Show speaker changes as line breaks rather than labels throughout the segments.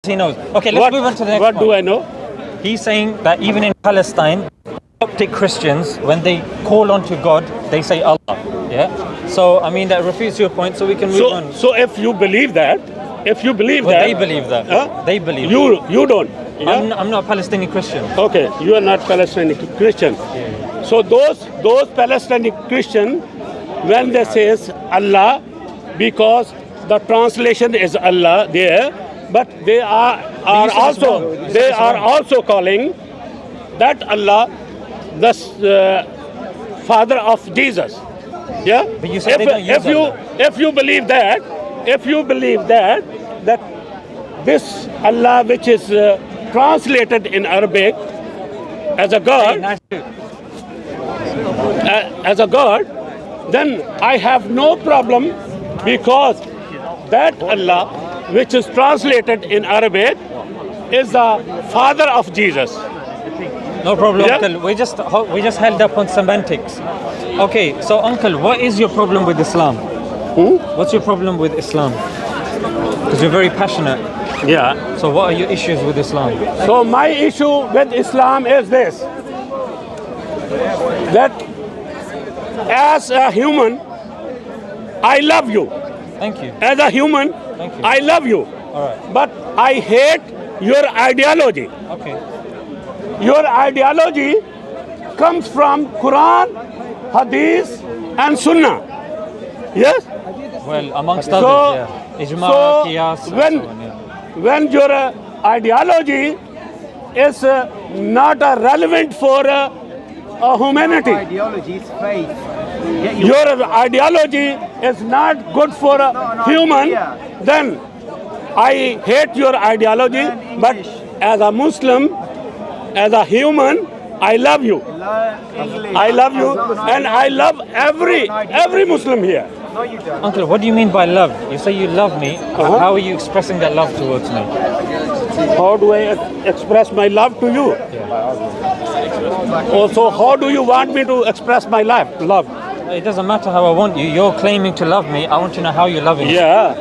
he knows. Okay, let's move on to the next
What
point.
do I know?
He's saying that even in Palestine, Coptic Christians, when they call onto God, they say Allah. Yeah. So I mean that refutes your point. So we can move on.
So if you believe that,
Well, they believe that.
Huh?
They believe.
You don't. Yeah?
I'm not a Palestinian Christian.
Okay, you are not Palestinian Christian. So those Palestinian Christian, when they says Allah, because the translation is Allah there, but they are
you said it's wrong. You said
they
it's
are
wrong.
also calling that Allah the Father of Jesus. Yeah.
But you said they don't use Allah.
if you believe that this Allah which is translated in Arabic as a God,
Nice to-
as a God, then I have no problem, because that Allah which is translated in Arabic is the Father of Jesus.
No problem,
Yeah?
Uncle. We just held up on semantics. Okay, so Uncle, what is your problem with Islam? What's your problem with Islam? Because you're very passionate.
Yeah.
So what are your issues with Islam?
So my issue with Islam is this, that as a human, I love you.
Thank you.
As a human,
Thank you.
I love you.
All right.
But I hate your ideology.
Okay.
Your ideology comes from Quran, Hadith, and Sunnah. Yes?
Well, amongst
So-
others, yeah. Ijma, Qiyas, and
when,
so on, yeah.
when your ideology is not relevant for humanity,
Ideology is faith.
your ideology is not good for a human,
yeah.
then I hate your ideology.
Learn
But
English.
as a Muslim, as a human, I love you.
Learn English.
I love you,
It's not an
and I love every Muslim here.
No, you don't.
Uncle, what do you mean by love? You say you love me.
Uh-huh.
How are you expressing that love towards me?
How do I express my love to you? Also, how do you want me to express my love?
It doesn't matter how I want you. You're claiming to love me. I want to know how you're loving me.
Yeah.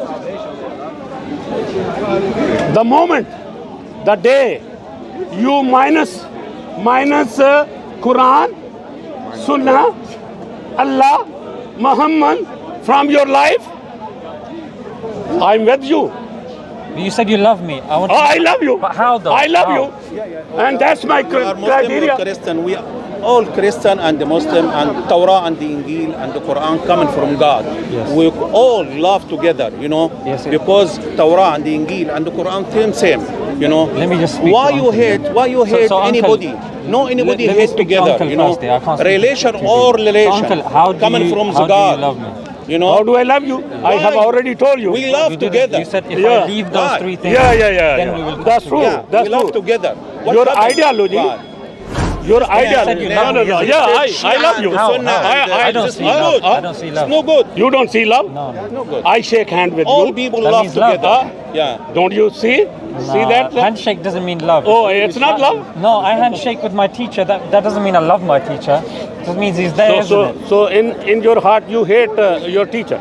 The moment, the day you minus Quran, Sunnah, Allah, Muhammad from your life, I'm with you.
You said you love me. I want.
Oh, I love you.
But how though?
I love
How?
you. And that's my
We are Muslim or
criteria.
Christian. We are all Christian and Muslim, and Torah and the Injil and the Quran coming from God.
Yes.
We all love together, you know,
Yes, yes.
because Torah and the Injil and the Quran same, you know.
Let me just speak
Why
to
you
Uncle.
hate? Why you hate
So, Uncle,
anybody? No, anybody
let me
hate
speak to
together,
Uncle
you know.
first, yeah, I can't speak
Relation
to
or
you.
relation
So, Uncle, how do
coming
you-
from
how
the
do you
God.
love me?
You know.
How do I love you? I have
Why?
already told you.
We love
You didn't.
together.
You said if
Yeah.
I leave those
Why?
three things,
Yeah.
then we will.
That's true.
Yeah,
That's
we love
true.
together. What
Your
happened?
ideology.
Why?
Your
said you
ideology.
love
No.
me.
Yeah, I love you.
How?
Sunnah
How?
and,
I don't
it's
see
not
love.
good.
I don't see
It's
love.
no good.
You don't see love?
No.
No good.
I shake hand with
All
you.
people
That
love
means love.
together. Yeah.
Don't you see? See that?
Handshake doesn't mean love.
Oh, it's not love?
No, I handshake with my teacher. That doesn't mean I love my teacher. It just means he's there, isn't it?
So in your heart you hate your teacher.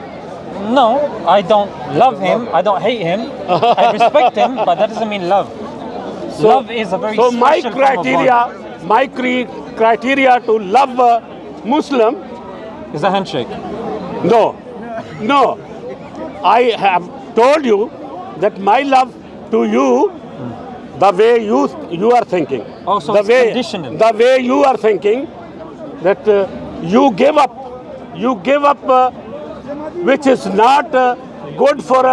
No, I don't love him. I don't hate him. I respect him, but that doesn't mean love. Love is a very
So my
special form of
criteria, criteria to love a Muslim,
bond. Is a handshake.
no. I have told you that my love to you, the way you are thinking,
Oh, so
the
it's
way
conditional.
the way you are thinking, that you give up, which is not good for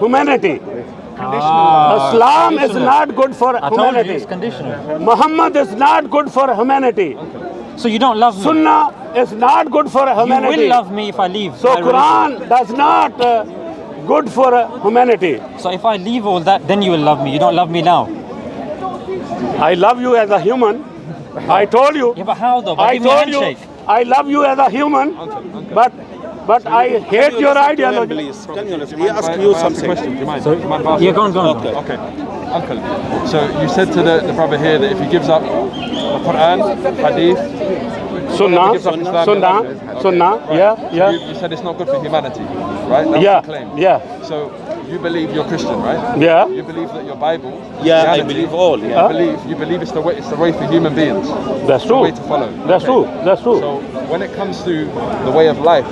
humanity. Islam is not good for
I told you
humanity.
it's conditional.
Muhammad is not good for humanity.
So you don't love me.
Sunnah is not good for
You
humanity.
will love me if I leave.
So
my religion.
Quran does not good for humanity.
So if I leave all that, then you will love me. You don't love me now.
I love you as a human. I told you.
Yeah, but how though? But
I
give me a
told you.
handshake.
I love you as a human. But I hate your
listen to him,
ideology.
please? Can you listen? He asked you something.
Question. Do you mind? Do you mind if I ask
Yeah,
you
go on, go on.
Okay.
Okay. Uncle, so you said to the brother here that if he gives up the Quran, Hadith,
Sunnah,
gives up Islam,
Sunnah,
okay.
Sunnah.
Right.
Yeah.
You said it's not good for humanity, right? That's
Yeah,
the claim.
yeah.
So you believe you're Christian, right?
Yeah.
You believe that your Bible.
Yeah, I
reality,
believe all. Yeah.
You believe it's the way for human beings.
That's
The
true.
way to follow.
That's
Okay.
true. That's true.
So when it comes to the way of life,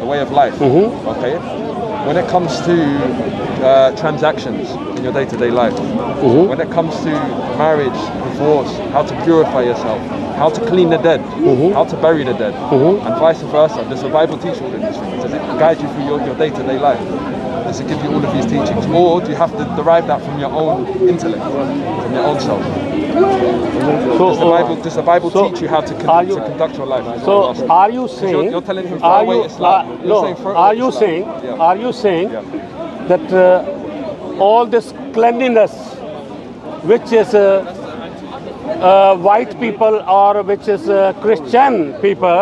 Mm-hmm.
okay, when it comes to transactions in your day-to-day life,
Mm-hmm.
when it comes to marriage, divorce, how to purify yourself, how to clean the dead,
Mm-hmm.
how to bury the dead, and vice versa. Does the Bible teach all of these things? Does it guide you through your day-to-day life? Does it give you all of these teachings? Or do you have to derive that from your own intellect, from your own self? Does the Bible
so
teach you how to
are you-
conduct your life? Is what I'm
So
asking.
are you saying?
You're telling him throw
Are
away
you?
Islam. You're
No.
saying throw
Are
away
you
Islam.
saying?
Yeah.
Are you saying
Yeah.
that all this cleanliness, which is white people or which is Christian people,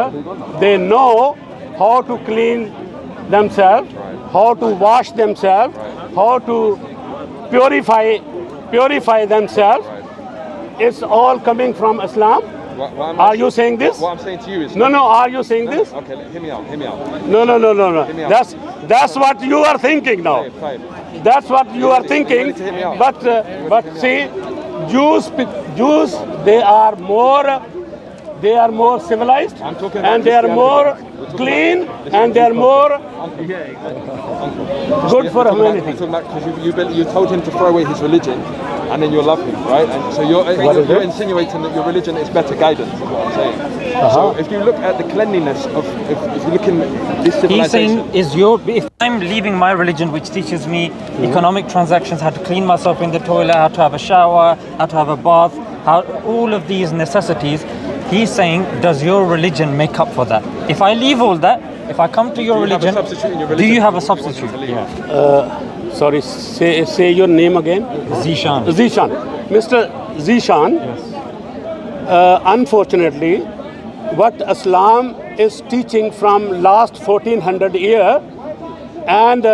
they know how to clean themselves, how to wash themselves, how to purify themselves. It's all coming from Islam.
What
Are you saying this?
What I'm saying to you is
No, no. Are you saying this?
Okay, hear me out.
No.
me out.
That's what you are thinking now.
Fine.
That's what you are thinking.
to hear me out.
But see, Jews they are more civilized,
I'm talking about
and they are more clean, and they are more good for humanity.
Because you told him to throw away his religion, and then you'll love him, right? And so you're insinuating that your religion is better guidance, is what I'm saying. So if you look at the cleanliness of, if you look in this
He's
civilization,
saying, if I'm leaving my religion, which teaches me economic transactions, how to clean myself in the toilet, how to have a shower, how to have a bath, how all of these necessities, he's saying, does your religion make up for that? If I leave all that, if I come to your
do you have a
religion,
substitute in your
do
religion?
you have a
You want
substitute?
to leave?
Sorry, say your name again.
Zishan.
Zishan. Mr. Zishan, unfortunately, what Islam is teaching from last 1400 year and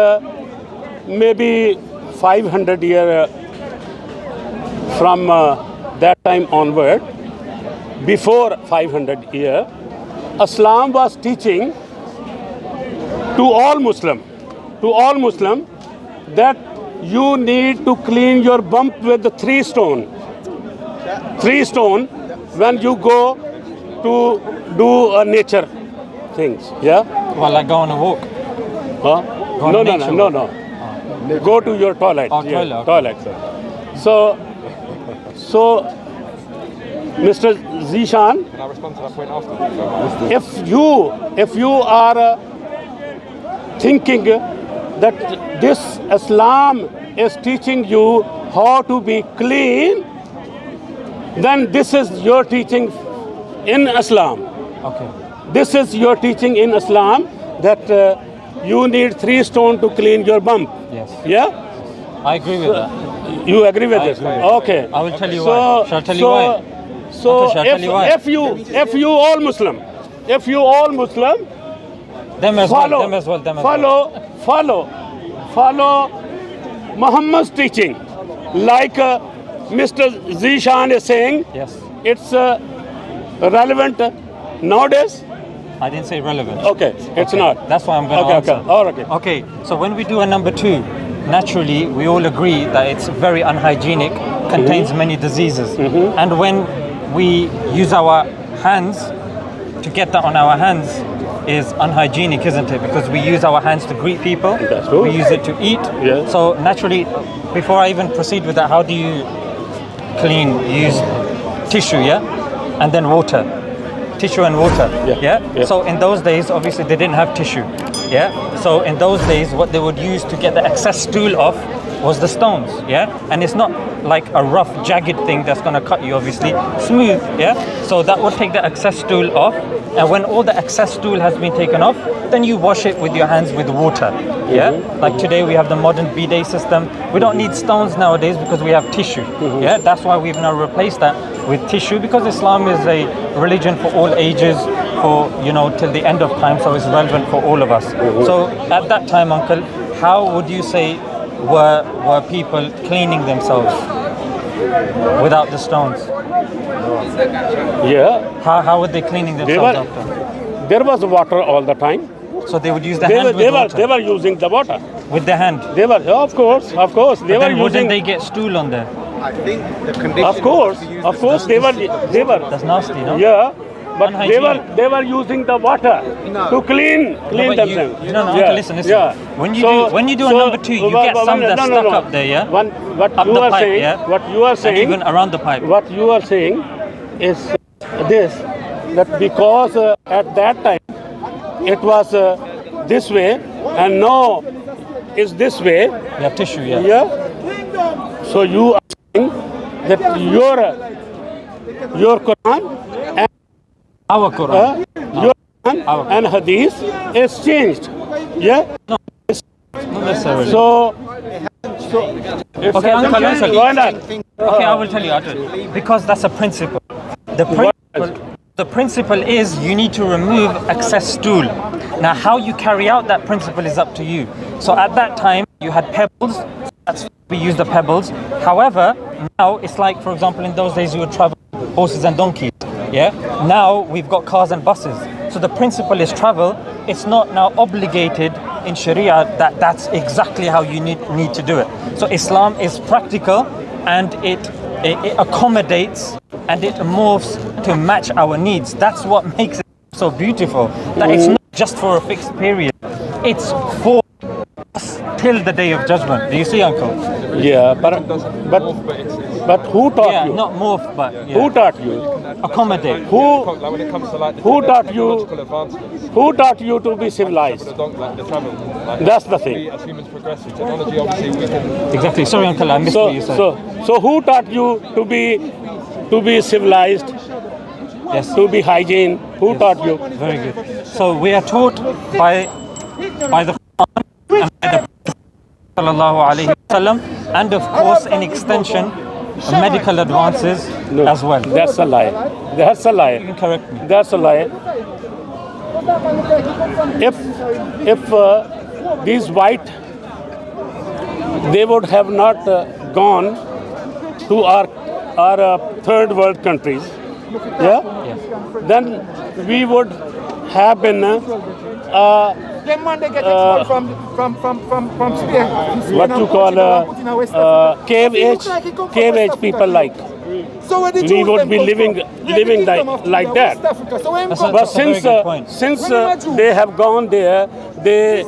maybe 500 year from that time onward, before 500 year, Islam was teaching to all Muslim, that you need to clean your bump with the 3 stone. 3 stone when you go to do nature things. Yeah?
Well, like go on a walk.
Huh?
on
No,
nature
no. Go to your toilet.
Oh,
Yeah,
toilet, okay.
toilet. So, Mr. Zishan,
Can I respond to that point after?
if you are thinking that this Islam is teaching you how to be clean, then this is your teaching in Islam.
Okay.
This is your teaching in Islam that you need 3 stone to clean your bump.
Yes.
Yeah?
I agree with that.
You agree with this?
agree.
Okay.
I will tell you why. Shall I tell you why?
So
Okay, shall I tell you why?
if you all Muslim,
Them as well.
follow Muhammad's teaching, like Mr. Zishan is saying.
Yes.
It's relevant nowadays.
I didn't say relevant.
Okay, it's not.
That's why I'm going to
Okay,
answer.
okay. All right.
Okay, so when we do a number 2, naturally we all agree that it's very unhygienic, contains many diseases. And when we use our hands, to get that on our hands is unhygienic, isn't it? Because we use our hands to greet people,
That's true.
we use it to eat.
Yeah.
So naturally, before I even proceed with that, how do you clean? You use tissue, yeah? And then water. Tissue and water,
Yeah.
So in those days, obviously they didn't have tissue, yeah? So in those days, what they would use to get the excess stool off was the stones, yeah? And it's not like a rough, jagged thing that's gonna cut you, obviously, smooth, yeah? So that would take the excess stool off, and when all the excess stool has been taken off, then you wash it with your hands with water, yeah? Like today we have the modern bidet system. We don't need stones nowadays because we have tissue, yeah? That's why we've now replaced that with tissue, because Islam is a religion for all ages, for, till the end of time, so it's relevant for all of us. So at that time, Uncle, how would you say were people cleaning themselves without the stones?
Yeah.
How were they cleaning themselves after?
There was water all the time.
So they would use the hand with water.
They were using the water.
With their hand.
They were, of course. They
But
were
then
using.
wouldn't they get stool on there?
I think the condition.
Of course, they were.
That's nasty, no?
Yeah, but
Unhygienic.
they were using the water to clean
No, but you-
themselves.
no, Uncle, listen.
Yeah.
When you do a number two, you get some that's stuck up there, yeah?
What
Up
you
the
are
pipe,
saying,
yeah?
what you are
And
saying,
even around the pipe.
what you are saying is this: that because at that time it was this way, and now is this way.
You have tissue, yeah.
Yeah. So you are saying that your Quran and
Our Quran.
your Quran and Hadith is changed. Yeah.
Not necessarily.
So it's
Okay, Uncle, listen.
why not?
Okay, I will tell you, Arjun. Because that's a principle. The principle is you need to remove excess stool. Now, how you carry out that principle is up to you. So at that time, you had pebbles. That's we use the pebbles. However, now it's like, for example, in those days you would travel horses and donkeys. Yeah. Now we've got cars and buses. So the principle is travel. It's not now obligated in Sharia that that's exactly how you need to do it. So Islam is practical, and it accommodates and it morphs to match our needs. That's what makes it so beautiful. That it's not just for a fixed period. It's for us till the day of judgment. Do you see, Uncle?
Yeah, but who taught
Yeah,
you?
not morph, but
Who taught you?
accommodate.
Like when it comes to like the
Who taught you?
technological advancements,
Who taught you to be civilized?
like the travel. Like,
That's the thing.
we, as humans progress with technology, obviously we can.
Exactly. Sorry, Uncle, I missed what you said.
So who taught you to be civilized,
Yes.
to be hygiene? Who taught you?
Very good. So we are taught by the Quran and by the Prophet sallallahu alaihi wasallam, and of course, in extension, medical advances as well.
That's a lie. That's a
You
lie.
can correct me.
That's a lie. If these white, they would have not gone to our third world countries, yeah, then we would have been
Them man they get export from Spain.
what you call cave age people like.
So when the
We
Jews
would
them
be
come
living
from? Where
living
the kingdom of
like
Judah,
that.
West Africa. So when
That's
come-
a
But
very good point.
since they have gone there, they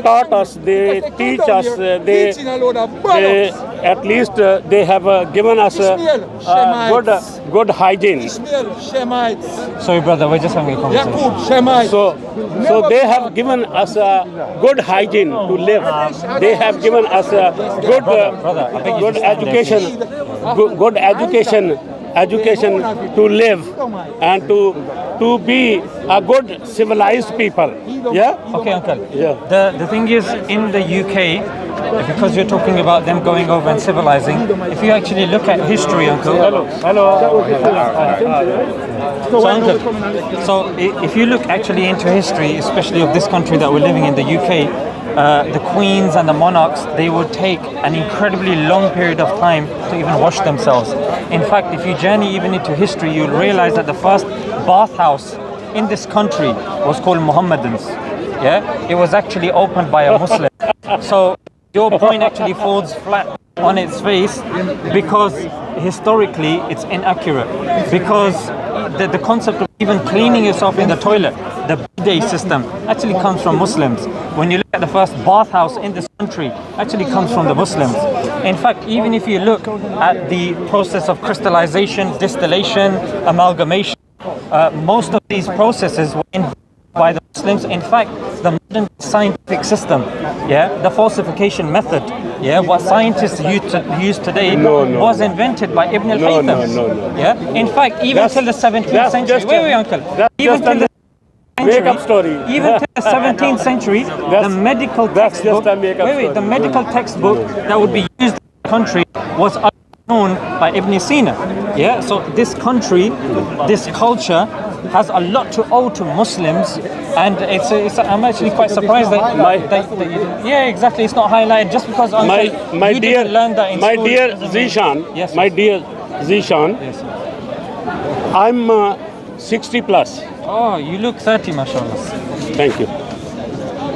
taught us, they teach us, they
teaching a load of
they
bollocks.
at least they have given us good hygiene.
Ishmael, Shemites,
Sorry, brother, we're just having a conversation.
Yaqub, Shemites.
So they have given us a good hygiene to live. They have given us a good
Brother, I beg you
good
to stand there,
education, good education to live and to be a good civilized people. Yeah.
Okay, Uncle.
Yeah.
The thing is, in the UK, because you're talking about them going over and civilizing, if you actually look at history, Uncle. So, Uncle, if you look actually into history, especially of this country that we're living in, the UK, the queens and the monarchs, they would take an incredibly long period of time to even wash themselves. In fact, if you journey even into history, you'll realize that the first bathhouse in this country was called Muhammadans. Yeah, it was actually opened by a Muslim. So your point actually falls flat on its face because historically it's inaccurate. Because the concept of even cleaning yourself in the toilet, the bidet system, actually comes from Muslims. When you look at the first bathhouse in this country, actually comes from the Muslims. In fact, even if you look at the process of crystallization, distillation, amalgamation, most of these processes were invented by the Muslims. In fact, the modern scientific system, the falsification method, what scientists use today was invented by Ibn al-Haytham.
No.
Yeah. In fact, even till the 17th century. Wait, Uncle.
That's
Even
just
till the
make-up story.
Even till the 17th century, the medical
that's
textbook.
just a make-up
The
story.
medical textbook that would be used in the country was known by Ibn Sina. Yeah. So this country, this culture, has a lot to owe to Muslims, and I'm actually quite surprised that yeah, exactly, it's not highlighted just because
My
you
dear,
didn't learn that in
my
school.
dear
doesn't mean-
Zishan,
Yes.
my dear Zishan,
Yes.
I'm 60 plus.
Oh, you look 30, mashallah.
Thank you.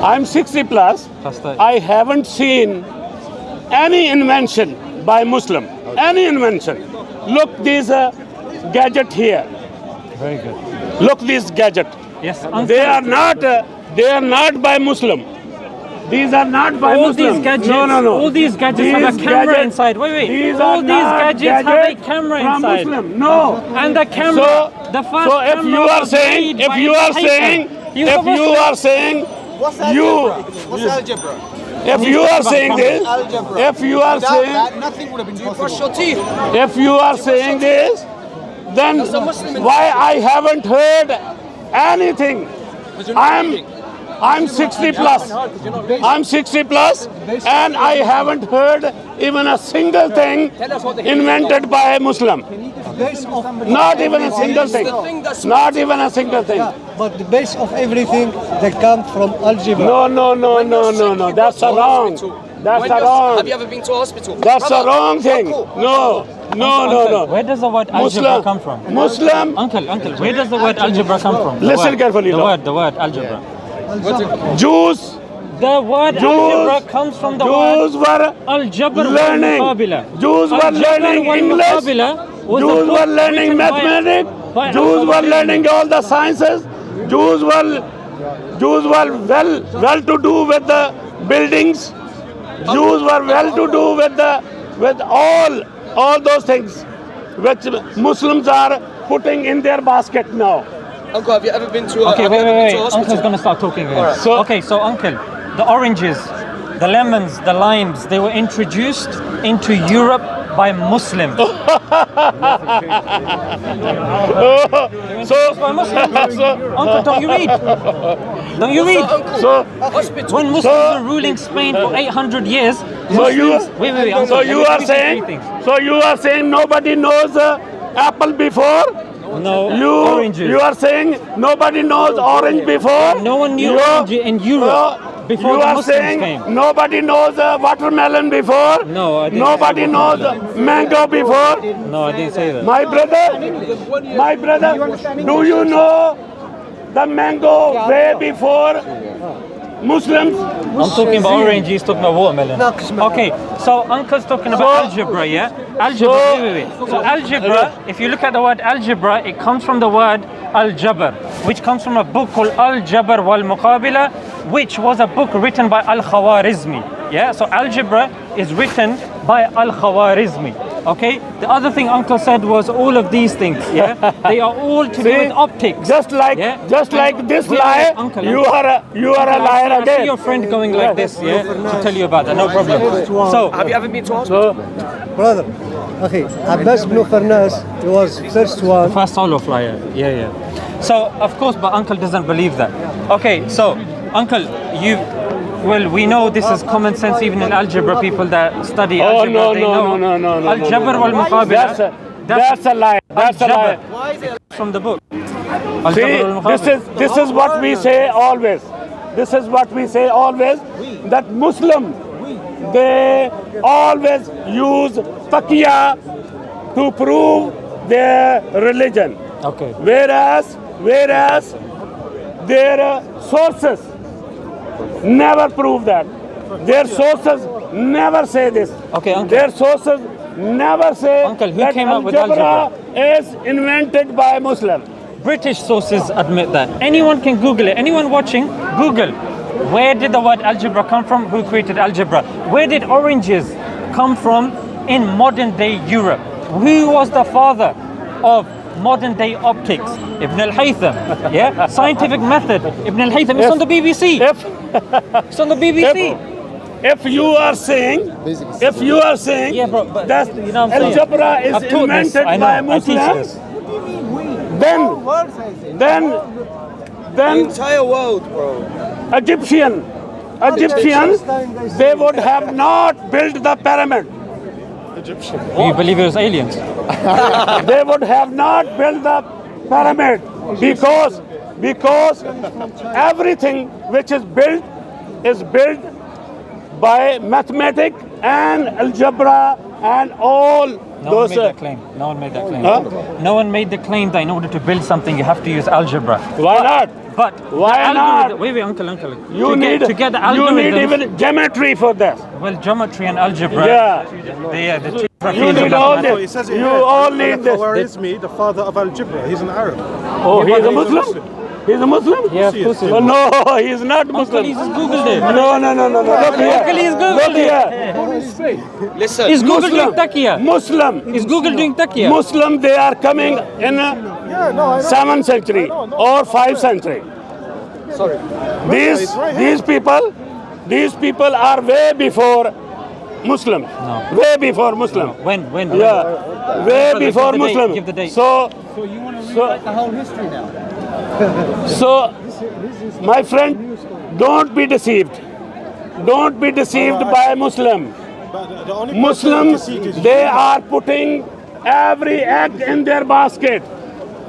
I'm 60 plus.
Plus 30.
I haven't seen any invention by Muslim. Any invention. Look this gadget here.
Very good.
Look this gadget.
Yes, uncle.
They are not by Muslim. These are not by
all
Muslim.
these gadgets,
No.
all these gadgets have a
These
camera
gadgets-
inside. Wait.
These
all
are
these
not
gadgets have a
gadgets
camera
from
inside.
Muslim. No.
And the camera, the first
So if
camera
you are
was
saying,
made
if
by
you are
Haytham.
saying,
You're
if
supposed
you
to-
are saying,
What's
you,
algebra? What's algebra?
if you are saying this,
Algebra.
if you are
Without
saying,
that, nothing would have been possible.
if you are saying this, then why I haven't heard anything? I'm 60 plus. I'm 60 plus, and I haven't heard even a single thing invented by a Muslim. Not even a single thing. Not even a single thing.
But the base of everything they come from algebra.
No. That's a wrong. That's a wrong.
Have you ever been to a hospital?
That's a wrong thing. No.
Where does the word algebra come from?
Muslim.
Uncle, where does the word algebra come from?
Listen carefully,
The
Lord.
word algebra.
Jews.
The word algebra comes from the
Jews
word
were
al-jabr
learning.
wal-muqabila.
Jews were
Al-jabr
learning English.
wal-muqabila was a
Jews
book
were learning
written by
mathematics.
by
Jews were
Al-Khawarizmi.
learning all the sciences. Jews were well to do with the buildings. Jews were well to do with all those things which Muslims are putting in their basket now.
Uncle, have you ever been to a,
Okay,
have you ever been
wait.
to a
Uncle's
hospital?
gonna start talking again.
Alright. So-
So uncle, the oranges, the lemons, the limes, they were introduced into Europe by Muslims.
So
Uncle, don't you read? Don't you read?
so
Hospital.
When Muslims were ruling Spain for 800 years,
So you,
wait, uncle,
so
let
you
me
are
teach you
saying,
three things.
so you are saying nobody knows apple before.
No, oranges.
You are saying nobody knows orange before.
No one knew
You-
orange in Europe before
you
the
are
Muslims
saying
came.
nobody knows watermelon before.
No, I didn't
Nobody
say
knows mango before.
No, I didn't say that.
My brother, do you know the mango way before Muslims?
I'm talking about orange, he's talking about watermelon. Okay, so uncle's talking about algebra, yeah? Algebra, wait. So algebra, if you look at the word algebra, it comes from the word al-jabr, which comes from a book called Al-Jabr wal-Muqabila, which was a book written by Al-Khawarizmi. Yeah, so algebra is written by Al-Khawarizmi. Okay, the other thing uncle said was all of these things, yeah? They are all to do with optics.
Just like
Yeah?
this
Wait,
lie,
uncle,
you are a liar
I see
again.
your friend going like this, yeah? To tell you about that, no problem. So,
Have you ever been to a hospital?
Brother, okay, Abbas ibn Farnas, he was first one.
first solo flyer, yeah. So, of course, but uncle doesn't believe that. Okay, so, uncle, we know this is common sense even in algebra, people that study
Oh,
algebra,
no,
they
no,
know.
no.
Al-Jabr wal-Muqabila.
That's a lie. That's a lie.
From the book.
See,
Al-Jabr wal-Muqabila.
this is what we say always. This is what we say always, that Muslim, they always use taqiyya to prove their religion.
Okay.
Whereas their sources never prove that. Their sources never say this.
Okay, uncle.
Their sources never say
Uncle, who
that
came up with
algebra is invented by Muslim.
British sources admit that. Anyone can Google it. Anyone watching, Google. Where did the word algebra come from? Who created algebra? Where did oranges come from in modern day Europe? Who was the father of modern day optics? Ibn al-Haytham. Yeah? Scientific method. Ibn al-Haytham. It's on the BBC. It's on the BBC.
If you are saying,
Yeah, bro, but
that
you know what I'm saying?
algebra is
I've taught this.
invented
I know.
by
I teach
Muslims,
this.
then
Entire world, bro.
Egyptians, they would have not built the pyramid.
You believe it was aliens?
They would have not built the pyramid because everything which is built by mathematics and algebra and all
No one
those.
made that claim. No one made that claim.
Huh?
No one made the claim that in order to build something you have to use algebra.
Why not?
But
Why
the
not?
algorithm- Wait, uncle.
You need
to get the
you need
algorithm.
even geometry for this.
Well, geometry and algebra.
Yeah.
The two
You
fields of
need all
mathematics.
this. You all need this.
Khwarizmi, the father of algebra, he's an Arab.
Oh, he is a Muslim? He's a Muslim?
Yeah, of course.
Oh, no, he is not
Uncle,
Muslim.
he's googled it.
No. Look here.
Uncle, he's
Look
googled
here.
Listen.
Is Google doing takia?
Muslim.
Is Google doing takia?
Muslim, they are coming in
Yeah, no, I know.
7th century or 5th century.
Sorry.
These these people are way before Muslim.
No.
Way before Muslim.
When?
Yeah, way
Brother,
before
give the date,
Muslim.
give the date.
So
you want to rewrite the whole history now?
So, my friend, don't be deceived. Don't be deceived by Muslim.
But the only
Muslims,
person to
they are putting every egg in their basket.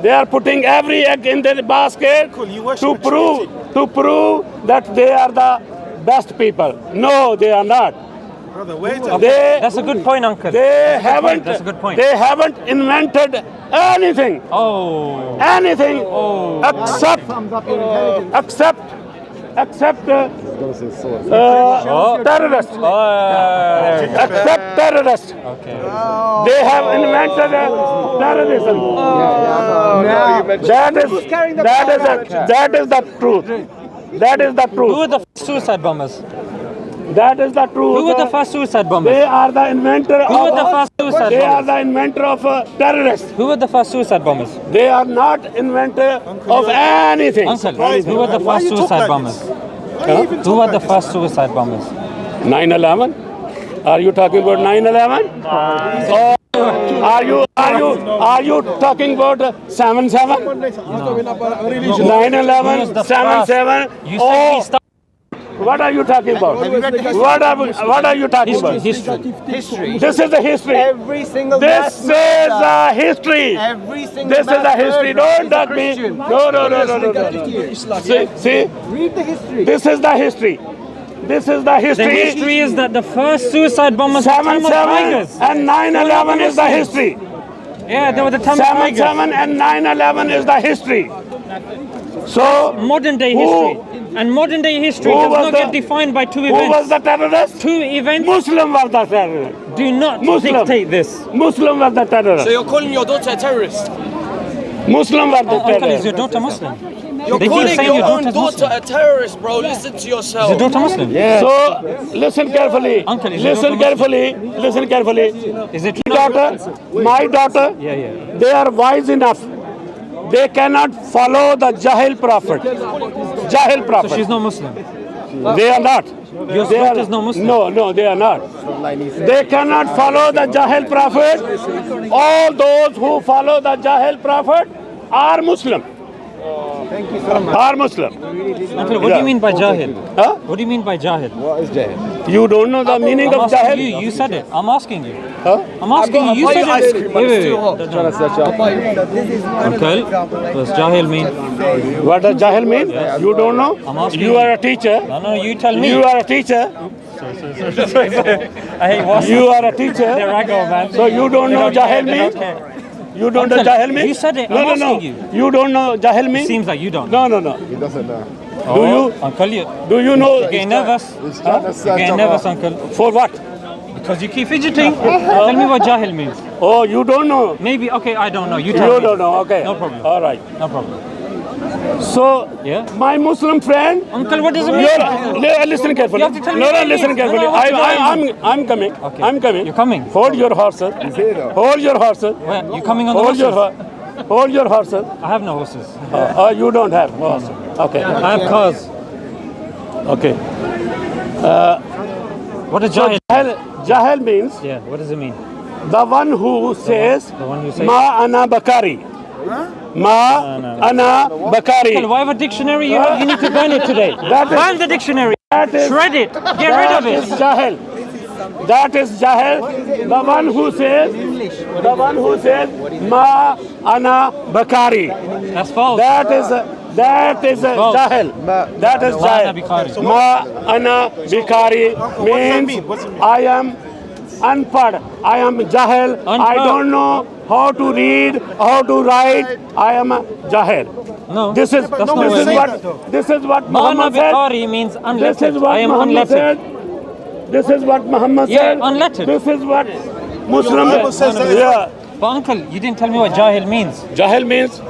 They are putting every egg in their basket
Cool, you worship
to
a Trinity.
prove that they are the best people. No, they are not.
Brother, wait a
They
That's a good point, uncle.
they haven't
That's a good point.
they haven't invented anything.
Oh.
Anything except terrorists.
Oh, there we go.
Except terrorists.
Okay.
They have invented terrorism. That is the truth. That is the
Who
truth.
were the first suicide bombers?
That is the truth.
Who were the first suicide bombers?
They are the inventor
Who were the
of.
first suicide
They are
bombers?
the inventor of terrorists.
Who were the first suicide bombers?
They are not inventor of anything.
Uncle, who were the
Why
first
you talk
suicide
like
bombers?
this? Why you even
Who
talk
were
like
the
this?
first suicide bombers?
9/11. Are you talking about 9/11? Or are you talking about 7/7? 9/11, 7/7.
You said he started
What are you talking about? What are you talking about?
history.
This is the history.
Every single
This is the history.
Every single
This is the history. Don't duck me. No. See?
Read the history.
This is the history. This is the
The
history.
history is that the first suicide bombers were Tamil
7/7
Tigers.
and 9/11 is the history.
Yeah, they were the Tamil Tigers.
7/7 and 9/11 is the history. So,
Modern day
Who-
history. And modern day history
who
does
was
not
the-
get defined by two
who was
events.
the terrorist?
Two events
Muslim was the terrorist.
do not
Muslim.
dictate this.
Muslim was the
So
terrorist.
you're calling your daughter a terrorist?
Muslim was the
Uncle, is
terrorist.
your daughter Muslim?
You're
They keep
calling
saying
your
your
own
daughter's
daughter
Muslim.
a terrorist, bro. Listen to
Is your
yourself.
daughter Muslim?
So, listen carefully.
Uncle, is your
Listen
daughter
carefully. Listen carefully.
Is it
My daughter,
Yeah.
they are wise enough. They cannot follow the Jahil prophet. Jahil
So
prophet.
she's not Muslim.
They are not.
Your
They
daughter
are-
is not Muslim.
No, they are not. They cannot follow the Jahil prophet. All those who follow the Jahil prophet are Muslim. Are Muslim.
Uncle, what do you mean by Jahil?
Huh?
What do you mean by Jahil?
You don't know the meaning
I'm
of
asking
Jahil?
you. You said it. I'm asking you.
Huh?
I'm asking you. You
buy
said
you ice
it.
cream, but it's too hot.
Uncle, what's Jahil mean?
What does Jahil mean? You don't know?
I'm asking
You are a teacher.
No, you tell me.
You are a teacher.
Hey, what's
You are a teacher.
There I go, man.
So you don't know Jahil mean? You don't know
Uncle,
Jahil mean?
you said it.
No,
I'm
no.
asking you.
You don't know Jahil mean?
Seems like you don't.
No.
He doesn't know.
Do you?
Uncle, you
Do you know?
getting nervous?
He's trying to
You're
search
getting
him
nervous,
out.
Uncle.
For what?
Because you keep fidgeting. Tell me what Jahil means.
Oh, you don't know?
Maybe, okay, I don't know. You tell
You
me.
don't know. Okay.
No problem.
All right.
No problem.
So,
Yeah?
my Muslim friend.
Uncle, what does it mean?
Listen carefully.
You have to tell me
No,
what it
listen
means.
carefully.
No, what do
I'm coming.
Okay.
I'm coming.
You're coming?
Hold your horses.
He's here though.
Hold your horses.
Where? You coming on the
Hold your
horses?
Hold your horses.
I have no horses.
You don't have horses. Okay.
I have cars.
Okay.
What does
So
Jahil?
Jahil means
Yeah, what does it mean?
the one who says
The one who says.
Ma ana bakari. Ma ana
Uncle,
bakari.
whatever dictionary you have, you need to burn it today.
That is-
Burn the dictionary.
That is
Shred it. Get rid of
That is
it.
Jahil. That is Jahil. The one who says Ma ana bakari.
That's false.
That is
False.
Jahil. That is
Ma ana
Jahil.
bikari.
Ma ana bikari
What does that
means
mean? What's it mean?
I am unpad. I am Jahil. I
Unpad.
don't know how to read, how to write. I am a Jahil.
No,
This is
that's not what it means.
this is what
Ma'ana
Muhammad said.
biqari means
This
unlettered.
is what
I am
Muhammad
unlettered.
said. This is what Muhammad
Yeah,
said.
unlettered.
This is what Muslim
Bible says that.
Yeah.
But uncle, you didn't tell me what jahil means.
Jahil means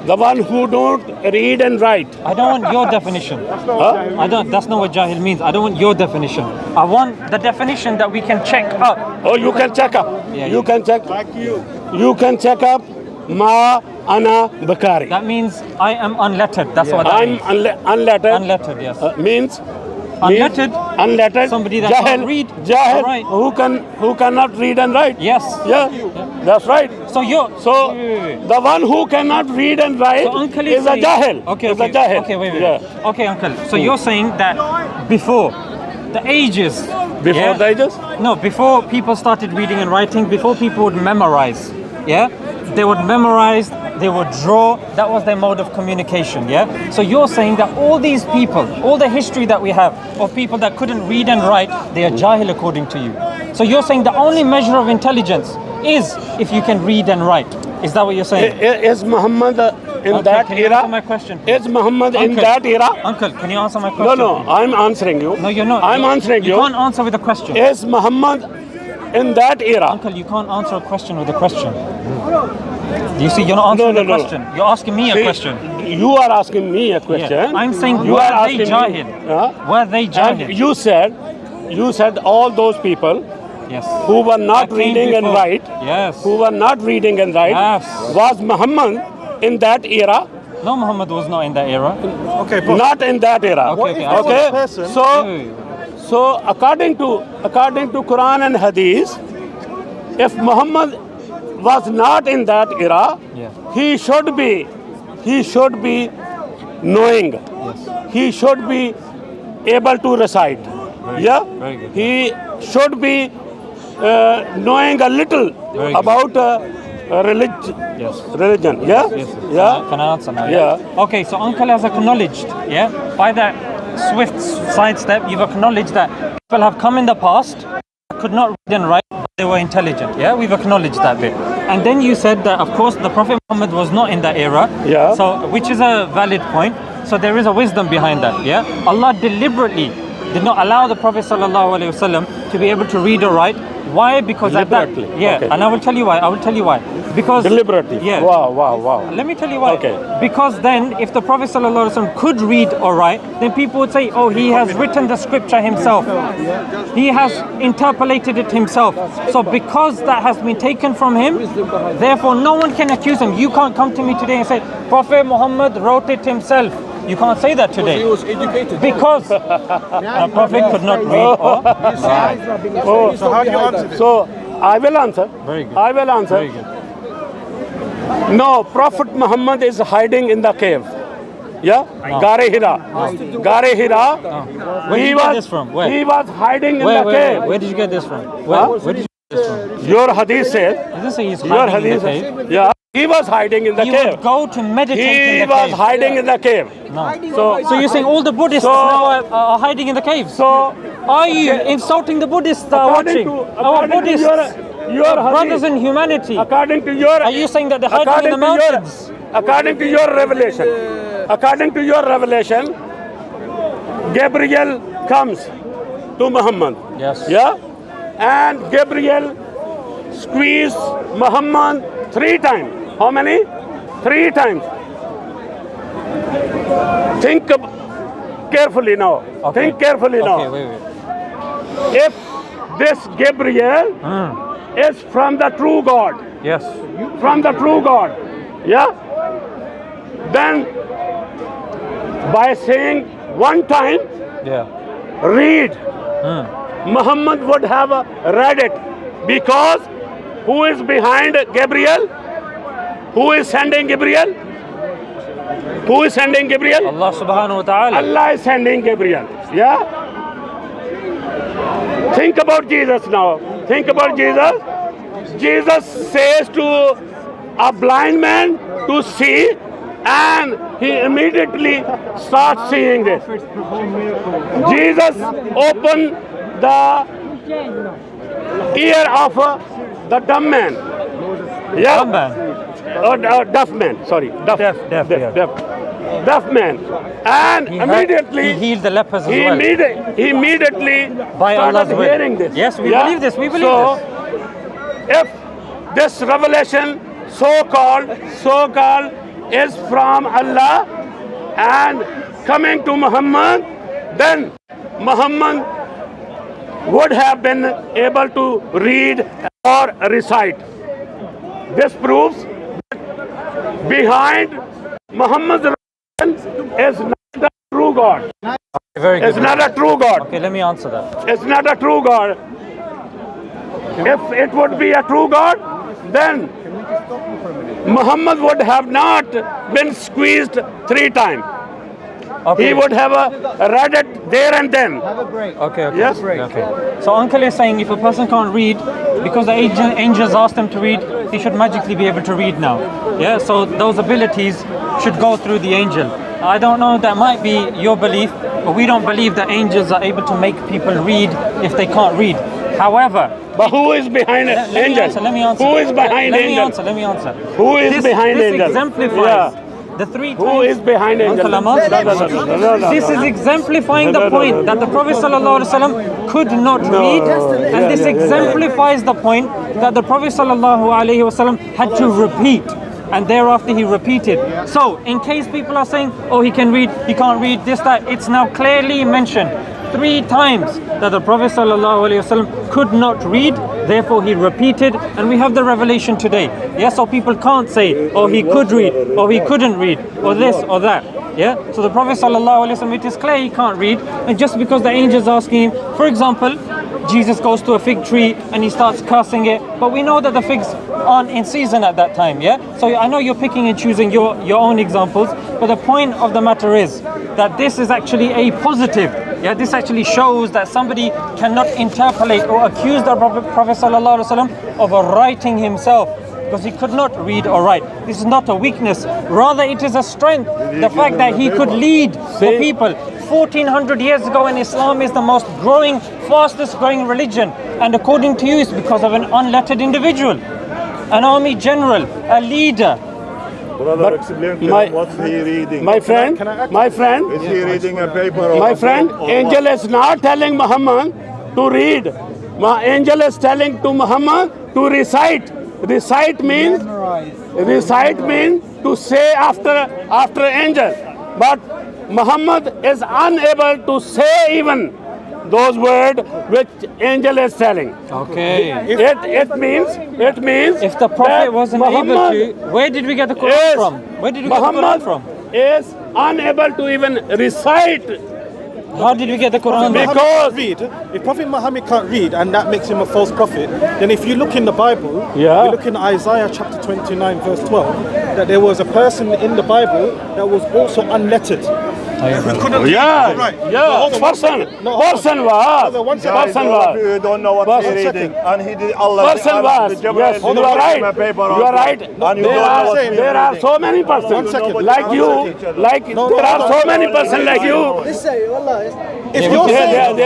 the one who don't read and write.
I don't want your definition. I don't. That's not what jahil means. I don't want your definition. I want the definition that we can check up.
Oh, you can check up.
Yeah,
you
yeah.
can check. You can check up. Ma ana bakari.
That means I am unlettered. That's what that
I'm
means.
unlettered.
Unlettered, yes.
Means
Unlettered?
Unlettered.
Somebody that
Jahil,
can't read.
Jahil.
Alright.
Who cannot read and write.
Yes.
Yeah. That's right.
So you're.
So
wait.
the one who cannot read and write
So uncle
is a
saying-
jahil.
Okay,
Is
okay.
a jahil.
Okay, wait.
Yeah.
Okay, uncle. So you're saying that before the ages.
Before the ages?
No, before people started reading and writing, before people would memorize. Yeah? They would memorize, they would draw. That was their mode of communication. Yeah? So you're saying that all these people, all the history that we have of people that couldn't read and write, they are jahil according to you. So you're saying the only measure of intelligence is if you can read and write. Is that what you're saying?
Is Muhammad in
Okay,
that
can you
era?
answer my question, please?
Is Muhammad in
Uncle,
that era?
Uncle, can you answer my
No,
question?
no. I'm answering you.
No, you're not.
I'm answering you.
You can't answer with a question.
Is Muhammad in that era?
Uncle, you can't answer a question with a question. You see, you're not answering
No,
the
no, no.
question. You're asking me a
See,
question.
You are asking me a question.
Yeah. I'm saying,
you
were
are
they
asking me,
jahil? Were they
And
jahil?
you said all those people
Yes.
who were not
That came
reading and
before.
write,
Yes.
who were not reading and write,
Yes.
was Muhammad in that era?
No, Muhammad was not in that era.
Okay, but
Not in that era.
Okay, okay.
Okay.
person-
So according to Quran and Hadith, if Muhammad was not in that era,
Yeah.
he should be knowing. He should be able to recite. Yeah.
very good.
He should be knowing a little
Very good.
about religion.
Yes.
Religion. Yeah.
Yes.
Yeah.
Can I answer now?
Yeah.
Okay, so Uncle has acknowledged, yeah, by that swift sidestep, you've acknowledged that people have come in the past, could not read and write, but they were intelligent. Yeah, we've acknowledged that bit. And then you said that, of course, the Prophet Muhammad was not in that era.
Yeah.
So, which is a valid point. So there is a wisdom behind that. Yeah. Allah deliberately did not allow the Prophet ﷺ to be able to read or write. Why? Because at that,
Deliberately.
yeah,
Okay.
and I will tell you why. Because
Deliberately.
Yeah.
Wow.
Let me tell you why.
Okay.
Because then, if the Prophet ﷺ could read or write, then people would say, oh, he has written the scripture himself. He has interpolated it himself. So because that has been taken from him, therefore no one can accuse him. You can't come to me today and say, Prophet Muhammad wrote it himself. You can't say that today.
He was educated.
Because the Prophet could not read or write.
Oh,
so how do you answer this?
so I will answer.
Very good.
I will answer.
Very good.
No, Prophet Muhammad is hiding in the cave. Yeah? Gare Hira. Gare Hira.
Where did you get this from? Where?
He was hiding in
Where,
the cave.
where did you get this from?
Huh?
Where did you get this from?
Your hadith says.
It doesn't say he's
Your
hiding in the
hadith.
cave.
Yeah. He was hiding in the
He
cave.
would go to meditate
He
in the
was
cave.
hiding in the cave.
No. So you're saying all the Buddhists
So-
now are hiding in the caves?
So
Are you insulting the Buddhists that are
according
watching?
to-
Our
according to
Buddhists,
your
brothers
hadith,
in humanity.
according to your
Are you saying that they're hiding in the mountains?
According to your revelation, Gabriel comes to Muhammad.
Yes.
Yeah? And Gabriel squeezed Muhammad 3 times. How many? 3 times. Think carefully now.
Okay.
Think carefully now.
Okay, wait.
If this Gabriel is from the true God,
Yes.
from the true God, yeah, then by saying 1 time,
Yeah.
read, Muhammad would have read it, because who is behind Gabriel? Who is sending Gabriel? Who is sending Gabriel?
Allah subhanahu wa ta'ala.
Allah is sending Gabriel. Yeah? Think about Jesus now. Think about Jesus. Jesus says to a blind man to see, and he immediately starts seeing this. Jesus opened the ear of the dumb man. Yeah.
Dumb man.
Or deaf man. Sorry.
Deaf, yeah.
Deaf man. And immediately
he healed the lepers as
he
well.
immediately
By Allah's
started
will.
hearing this.
Yes, we believe this. We believe
so,
this.
if this revelation so-called is from Allah and coming to Muhammad, then Muhammad would have been able to read or recite. This proves that behind Muhammad's revelation is not the true God.
Very good.
It's not a true God.
Okay, let me answer that.
It's not a true God. If it would be a true God, then Muhammad would have not been squeezed 3 times.
Okay.
He would have read it there and then.
Okay.
Yes.
Okay. So uncle is saying if a person can't read, because the angels asked him to read, he should magically be able to read now. Yeah. So those abilities should go through the angel. I don't know. That might be your belief, but we don't believe that angels are able to make people read if they can't read. However,
but who is behind angels?
Let me answer.
Who is behind angels?
Let me answer.
Who is behind
this
angels?
exemplifies the 3 times.
Who is behind angels?
Uncle, I'm answering.
No.
This is exemplifying the point that the Prophet ﷺ could not read, and this exemplifies the point that the Prophet ﷺ had to repeat, and thereafter he repeated. So, in case people are saying, oh, he can read, he can't read, this, that, it's now clearly mentioned 3 times that the Prophet ﷺ could not read, therefore he repeated, and we have the revelation today. Yes, so people can't say, oh, he could read, or he couldn't read, or this or that. Yeah, so the Prophet ﷺ, it is clear he can't read, and just because the angels asking him, for example, Jesus goes to a fig tree and he starts cursing it, but we know that the figs aren't in season at that time, yeah? So I know you're picking and choosing your own examples, but the point of the matter is that this is actually a positive. Yeah, this actually shows that somebody cannot interpolate or accuse the Prophet ﷺ of writing himself, because he could not read or write. This is not a weakness, rather it is a strength. The fact that he could lead the people 1400 years ago, and Islam is the most growing, fastest growing religion, and according to you it's because of an unlettered individual, an army general, a leader.
Brother, explain to him what's he reading.
My friend,
Is he reading a paper or
my
a
friend,
book or
angel
what?
is not telling Muhammad to read. My angel is telling to Muhammad to recite. Recite means to say after angel. But Muhammad is unable to say even those words which angel is telling.
Okay.
It means
If the Prophet wasn't able to, where did we get the Quran from? Where did we get the Quran from?
is unable to even recite.
How did we get the Quran?
Because
If Prophet Muhammad can't read and that makes him a false prophet, then if you look in the Bible,
Yeah.
you look in Isaiah chapter 29 verse 12, that there was a person in the Bible that was also unlettered. Who couldn't read or write.
yeah, person was.
One second.
Person was.
You don't know what
Person
he's reading, and he did Allah.
Person was. Yes, you are right. You are right.
And you don't know what he's
There are
reading.
so many persons
One second.
like you. There are so many persons like you.
If you're saying,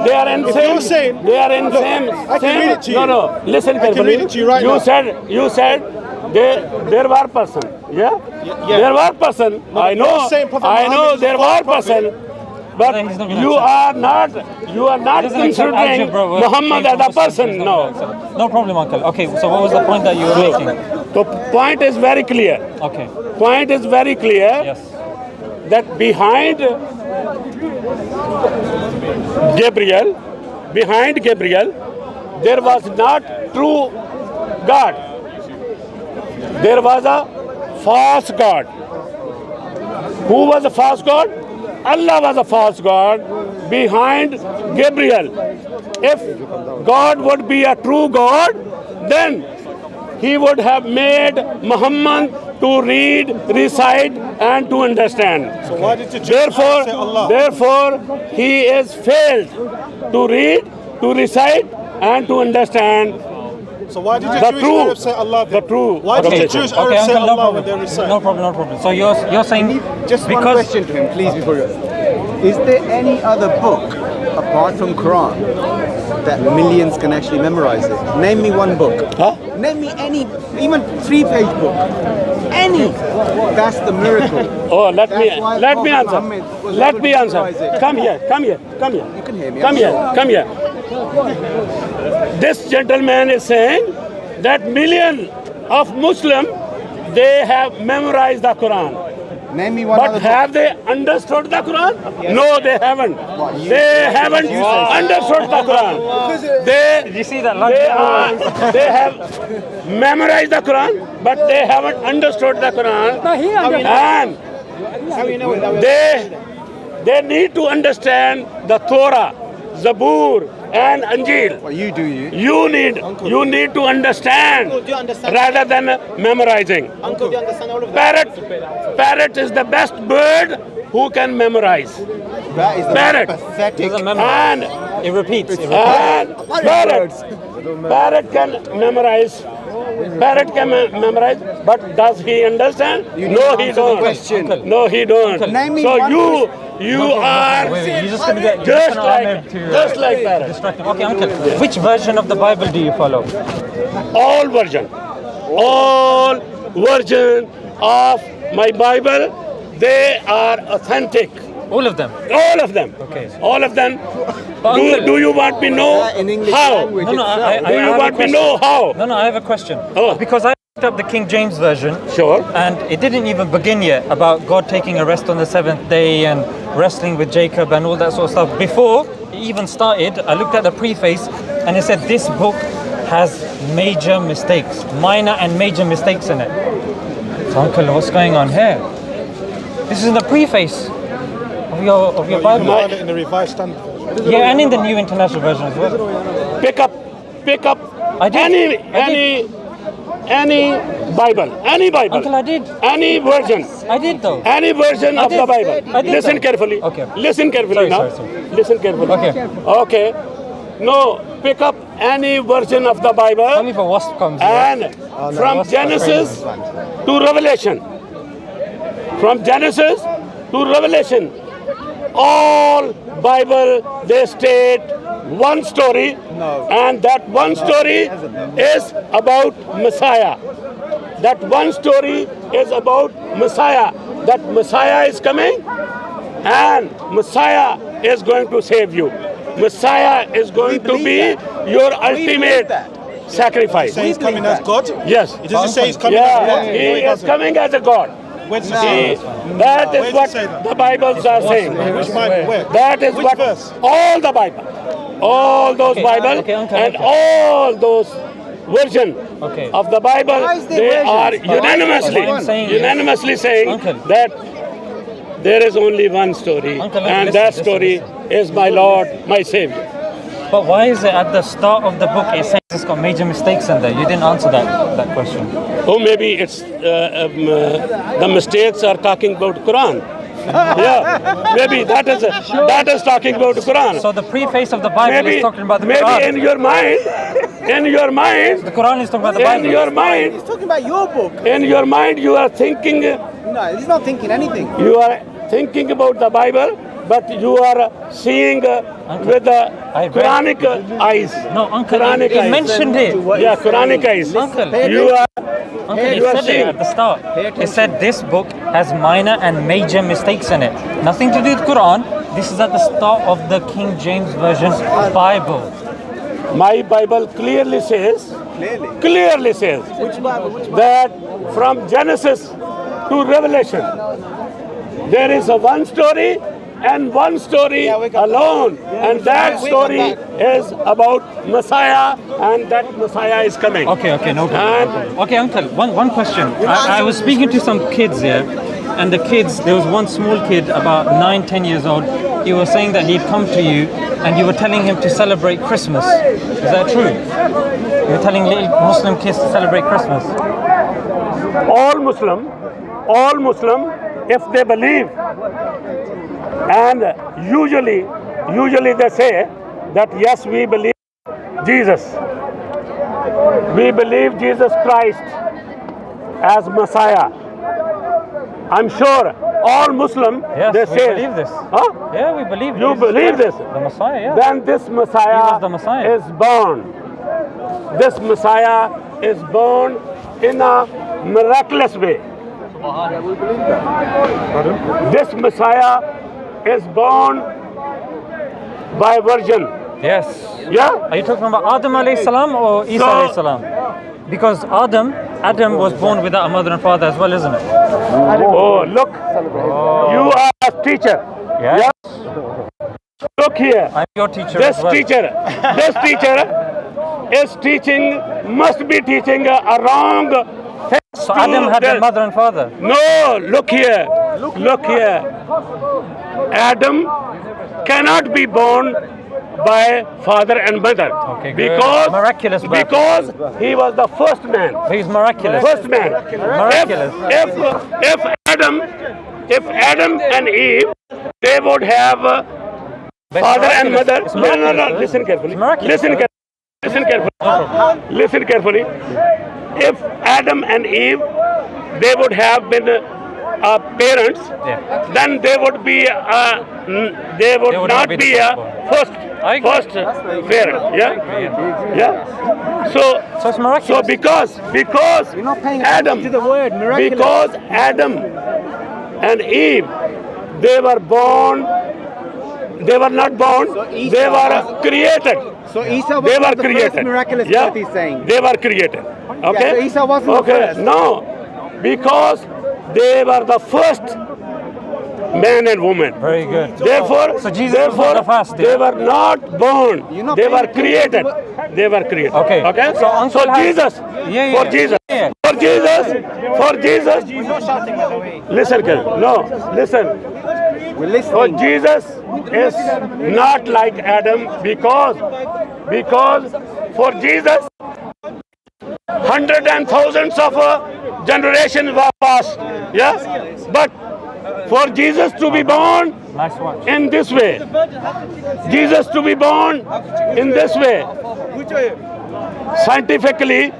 They are in
if
same.
you're saying,
They are in same.
I can read it to you.
No. Listen
I can
carefully.
read it to you right now.
You said there were person. Yeah. There were person. I
you're
know.
saying Prophet
I know
Muhammad is
there
a
were
false
person. But
He's not gonna
you
accept.
are not
Doesn't accept
considering
algebra,
Muhammad as a person. No.
No problem, uncle. Okay, so what was the point that you were making?
The point is very clear.
Okay.
Point is very clear
Yes.
that behind Gabriel, there was not true God. There was a false God. Who was a false God? Allah was a false God behind Gabriel. If God would be a true God, then He would have made Muhammad to read, recite, and to understand.
so why did the Jews say Allah?
Therefore, he is failed to read, to recite, and to understand
So why did the
the
Jewish
true,
Arabs say Allah then?
the true.
Why did the
revelation.
Jewish Arabs say
uncle, no
Allah when they
problem.
recite?
No problem. So you're saying
Just one
because
question to him, please, before you. Is there any other book apart from Quran that millions can actually memorize it? Name me one book.
Huh?
Name me any, even 3-page book. Any. That's the miracle.
Oh, let me
That's why Prophet
answer.
Muhammad was
Let
able
me
to
answer.
memorize it.
Come here.
You can hear me.
Come
I'm
here.
sure.
Come here. This gentleman is saying that million of Muslim, they have memorized the Quran.
Name me one
But
other
have they understood the Quran? No, they haven't. They haven't understood the Quran.
Did you see that lunch?
They have memorized the Quran, but they haven't understood the Quran. And they need to understand the Torah, Zabur, and Anjil.
Well, you do you.
You need to understand
Do you understand?
rather than memorizing.
Uncle, do you understand all of that?
Parrot is the best bird who can memorize.
That is the
Parrot.
most pathetic.
Doesn't memorize.
And
It repeats.
parrot can memorize. Parrot can memorize, but does he understand?
You
No, he
answer the
don't.
question.
No, he don't.
Name me
So
one
you are
Wait, you're just gonna get
just like parrot.
distracted. Okay, uncle. Which version of the Bible do you follow?
All version of my Bible, they are authentic.
All of them.
All of them.
Okay.
All of them.
But uncle-
Do you want me to know
In English
how?
language
No,
itself.
I
Do you
have a
want me to
question.
know how?
No, I have a question.
Oh.
Because I looked up the King James version.
Sure.
And it didn't even begin yet about God taking a rest on the seventh day and wrestling with Jacob and all that sort of stuff. Before it even started, I looked at the preface and it said this book has major mistakes, minor and major mistakes in it. So, uncle, what's going on here? This is in the preface of your
You can
Bible.
find it in the Revised Standard Version.
Yeah, and in the New International Version as well.
Pick up
I did.
any Bible,
Uncle, I did.
any version.
I did though.
Any version
I
of the
did.
Bible.
I did
Listen
though.
carefully.
Okay.
Listen carefully now.
Sorry.
Listen carefully.
Okay.
Okay. No, pick up any version of the Bible
Only if a wasp comes here.
and from Genesis to Revelation. From Genesis to Revelation. All Bible, they state one story, and that one story is about Messiah. That one story is about Messiah. That Messiah is coming, and Messiah is going to save you. Messiah is going to be your ultimate sacrifice.
Say he's coming as God?
Yes.
It doesn't say he's coming as
Yeah,
God.
he is coming as a God.
Where does it say that?
That
Where
is
does
what
it say that?
the Bibles are saying.
Which Bible? Where?
That is
Which
what
verse?
all the Bible, all those
Okay,
Bible,
okay, uncle,
and
okay.
all those version
Okay.
of the Bible,
Why is there
they
versions?
are
Why is
unanimously,
what I'm saying is-
unanimously saying
Uncle.
that there is only one story,
Uncle,
and
listen,
that
listen,
story is my Lord, my Savior.
But why is it at the start of the book it says it's got major mistakes in there? You didn't answer that question.
Oh, maybe it's the mistakes are talking about Quran. Yeah, maybe that is talking about Quran.
So the preface of the Bible is talking about the
maybe
Quran.
in your mind,
The Quran is talking about the Bible.
in your mind,
He's talking about your book.
you are thinking,
No, he's not thinking anything.
you are thinking about the Bible, but you are seeing with the
I read-
Quranic eyes.
No, Uncle,
Quranic
he
eyes.
mentioned it.
Yeah, Quranic eyes.
Uncle,
You are.
Uncle,
you
you
are
said it
seeing.
at the start. It said this book has minor and major mistakes in it. Nothing to do with Quran. This is at the start of the King James Version Bible.
My Bible clearly says
Which Bible?
that from Genesis to Revelation, there is a one story and one story alone, and that story is about Messiah, and that Messiah is coming.
Okay, no problem. Okay, Uncle, one question. I was speaking to some kids here, and the kids, there was one small kid about 9-10 years old. He was saying that he'd come to you and you were telling him to celebrate Christmas. Is that true? You were telling little Muslim kids to celebrate Christmas.
All Muslim, if they believe, and usually they say that yes, we believe Jesus. We believe Jesus Christ as Messiah. I'm sure all Muslim,
Yes,
they
we
say,
believe this.
Huh?
Yeah, we believe
You
Jesus
believe
Christ,
this?
The Messiah, yeah.
Then this Messiah,
He was the Messiah.
is born. This Messiah is born in a miraculous way. This Messiah is born by virgin.
Yes.
Yeah?
Are you talking about Adam alayhi salam or Isa
So-
alayhi salam? Because Adam was born without a mother and father as well, isn't it?
Oh, look. You are a teacher.
Yeah.
Look here.
I'm your teacher
This
as well.
this teacher is teaching, must be teaching a wrong thing.
So Adam had a mother and father.
No, look here. Look here. Adam cannot be born by father and mother.
Okay, good.
because
Miraculous birth.
because he was the first man.
He's miraculous.
First man.
Miraculous.
If Adam and Eve, they would have
But it's
father and
miraculous.
mother.
It's
No, no, no.
miraculous,
Listen carefully.
It's miraculous,
Listen
right?
carefully. Listen carefully. Listen carefully. If Adam and Eve, they would have been parents,
Yeah.
then they would be they would not be
the
a
firstborn.
first parent. Yeah. Yeah. So
it's miraculous.
So because
You're not paying
Adam
attention to the word miraculous.
because Adam and Eve, they were born. They were not born.
Isa
They were
was-
created.
So Isa was
They
not
were
the
created.
first miraculous
Yeah.
birth, he's saying.
They were created. Okay.
so Isa wasn't the
okay.
first.
No, because they were the first man and woman.
Very good.
Therefore,
So Jesus was
therefore,
not the first,
they
yeah?
were not born.
You're not
They
paying
were
attention
created.
to
They were created.
Okay.
Okay.
So Uncle has-
Jesus.
Yeah,
For
yeah.
Jesus.
Yeah.
For Jesus. For Jesus. Listen, Kel. No. Listen.
We're
So
listening.
Jesus is not like Adam because for Jesus, hundreds and thousands of generations were passed. Yes, but for Jesus to be born
Nice watch.
in this way, Jesus to be born in this way, scientifically,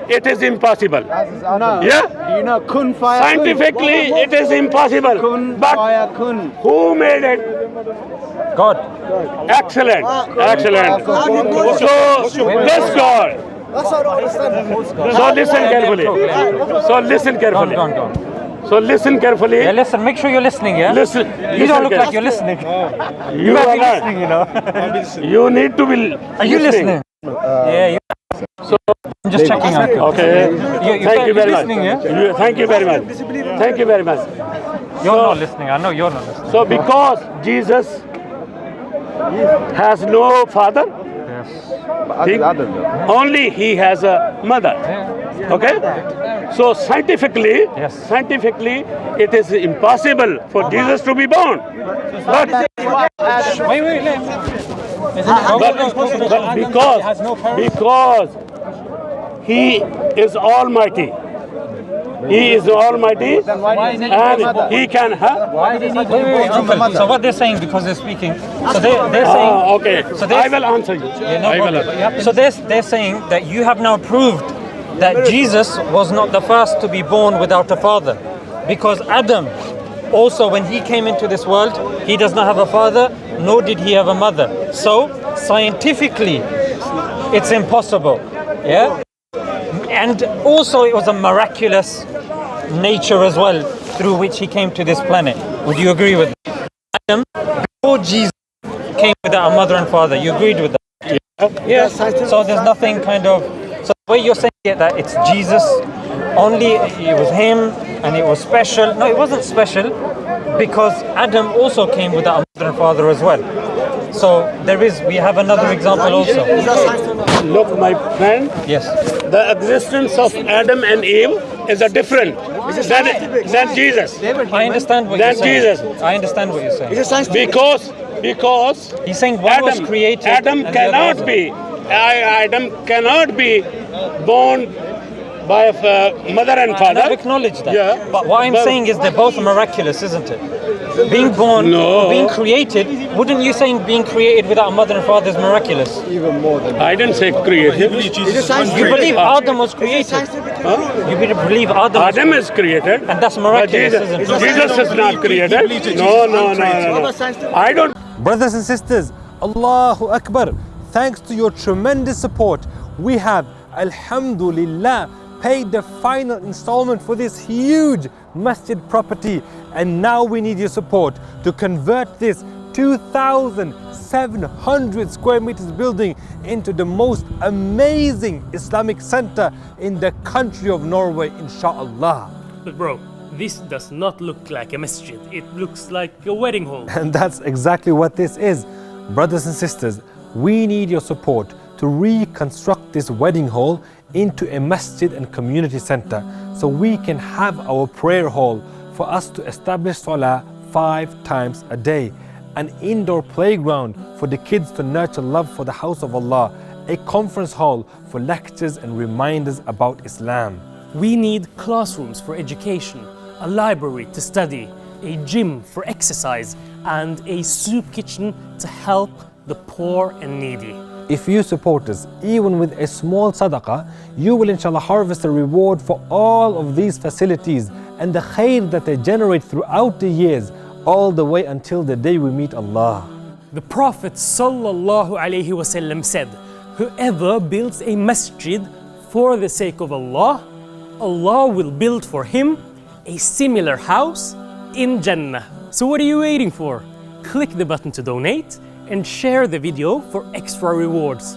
it is impossible.
No.
Yeah.
You know, kun fire
Scientifically, it is impossible.
kun. Kun
But
fire kun.
who made it?
God.
Excellent, excellent. So this God. So listen carefully. So listen
Go on,
carefully.
go on, go on.
So listen carefully.
Yeah, listen, make sure you're listening, yeah?
Listen.
You don't look like
carefully.
you're listening.
You
might
are
be
not.
listening, you know.
You need to be.
Are you listening? Yeah, you I'm just checking, Uncle.
Okay.
You
Thank you very much.
listening, yeah?
Thank you very much. Thank you very much.
You're not listening. I know you're not listening.
So because Jesus has no father,
Yes.
only he has a mother. Okay? So scientifically,
Yes.
scientifically, it is impossible for Jesus to be born. But,
Wait, let me.
but because he is almighty. He is almighty and he can have.
Wait, Uncle. So what they're saying, because they're speaking, so they're saying.
Okay,
So
I will answer you.
Yeah, no
I will
problem.
answer.
So they're saying that you have now proved that Jesus was not the first to be born without a father. Because Adam, also when he came into this world, he does not have a father, nor did he have a mother. So scientifically, it's impossible. Yeah? And also it was a miraculous nature as well through which he came to this planet. Would you agree with that? Adam, before Jesus came without a mother and father, you agreed with that? Yes. So there's nothing kind of. So the way you're saying it, that it's Jesus, only it was him and it was special. No, it wasn't special because Adam also came without a mother and father as well. So we have another example also.
Look, my friend,
Yes.
the existence of Adam and Eve is a different than Jesus.
I understand what you're
Than
saying.
Jesus.
I understand what you're saying.
Because
He's saying one was created.
Adam
and the other
cannot
wasn't.
be. Adam cannot be born by mother and father.
I've acknowledged that.
Yeah.
But what I'm saying is they're both miraculous, isn't it? Being born,
No.
or being created, wouldn't you saying being created without a mother and father is miraculous?
Even more than
I didn't say created.
You believe Adam was created? You believe
Adam is created.
and that's
But
miraculous,
Jesus,
isn't it?
Jesus is not created. No. I don't.
Brothers and sisters, Allahu Akbar. Thanks to your tremendous support, we have, Alhamdulillah, paid the final installment for this huge masjid property. And now we need your support to convert this 2,700 square meters building into the most amazing Islamic center in the country of Norway, inshallah.
But bro, this does not look like a masjid. It looks like a wedding hall.
And that's exactly what this is. Brothers and sisters, we need your support to reconstruct this wedding hall into a masjid and community center so we can have our prayer hall for us to establish salah 5 times a day, an indoor playground for the kids to nurture love for the house of Allah, a conference hall for lectures and reminders about Islam.
We need classrooms for education, a library to study, a gym for exercise, and a soup kitchen to help the poor and needy.
If you support us, even with a small sadaqah, you will inshallah harvest a reward for all of these facilities and the khair that they generate throughout the years, all the way until the day we meet Allah.
The Prophet ﷺ said, whoever builds a masjid for the sake of Allah, Allah will build for him a similar house in Jannah. So what are you waiting for? Click the button to donate and share the video for extra rewards.